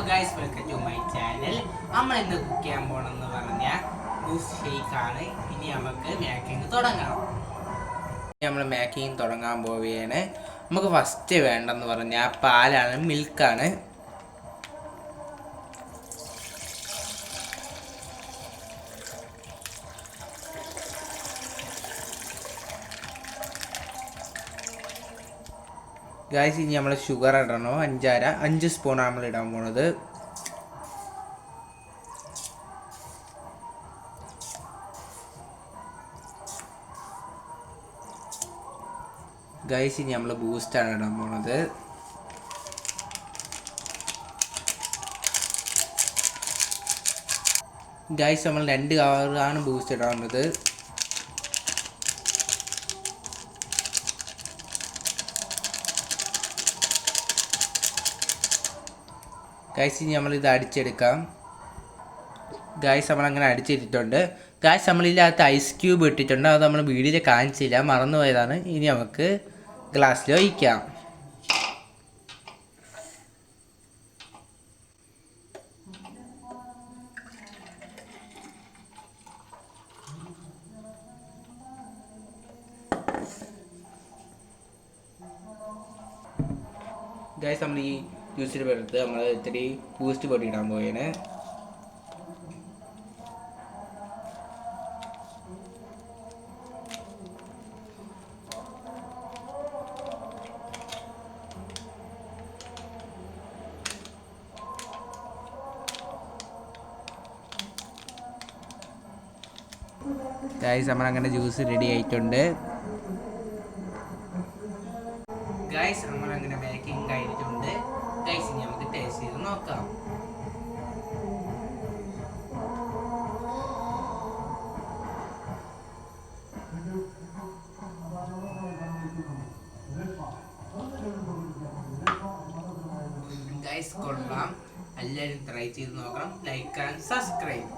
Guys, welcome to my channel. നമ്മൾ ഇന്ന് cook ചെയ്യാൻ പോകണമെന്ന് പറഞ്ഞാൽ ബൂസ്റ്റ് ഷേക്കാണ്. ഇനി നമുക്ക് മേക്കിംഗ് തുടങ്ങാം. നമ്മൾ മേക്കിംഗ് തുടങ്ങാൻ പോവുകയാണ്. നമുക്ക് ഫസ്റ്റ് വേണ്ടെന്ന് പറഞ്ഞാൽ പാലാണ്, മിൽക്കാണ്. ഗൈസ്, ഇനി നമ്മൾ ഷുഗർ ഇടണോ. 5 സ്പൂണാണ് നമ്മൾ ഇടാൻ പോണത്. ഗൈസ്, ഇനി നമ്മൾ ബൂസ്റ്റാണ് ഇടാൻ പോണത്. ഗൈസ്, നമ്മൾ 2 കവറാണ് ബൂസ്റ്റ് ഇടാവുന്നത്. ഗൈസ്, ഇനി നമ്മളിത് അടിച്ചെടുക്കാം. ഗൈസ്, നമ്മളങ്ങനെ അടിച്ചെടുത്തിട്ടുണ്ട്. ഗൈസ്, നമ്മളിതിനകത്ത് ഐസ് ക്യൂബ് ഇട്ടിട്ടുണ്ട്. അത് നമ്മൾ വീഡിയോയിൽ കാണിച്ചില്ല, മറന്നുപോയതാണ്. ഇനി നമുക്ക് ഗ്ലാസ്സിൽ ഒഴിക്കാം. ഗൈസ്, നമ്മൾ ഈ ജ്യൂസിൽ എടുത്ത് നമ്മൾ ഇത്തിരി ബൂസ്റ്റ് പൊടി ഇടാൻ പോയേനെ. ഗൈസ്, നമ്മളങ്ങനെ ജ്യൂസ് റെഡി ആയിട്ടുണ്ട്. ഗൈസ്, നമ്മളങ്ങനെ മേക്കിംഗ് കഴിഞ്ഞിട്ടുണ്ട്. ഗൈസ്, ഇനി നമുക്ക് ടേസ്റ്റ് ചെയ്ത് നോക്കാം. ഗൈസ്, കൊള്ളാം. എല്ലാവരും ട്രൈ ചെയ്ത് നോക്കണം. Like and subscribe.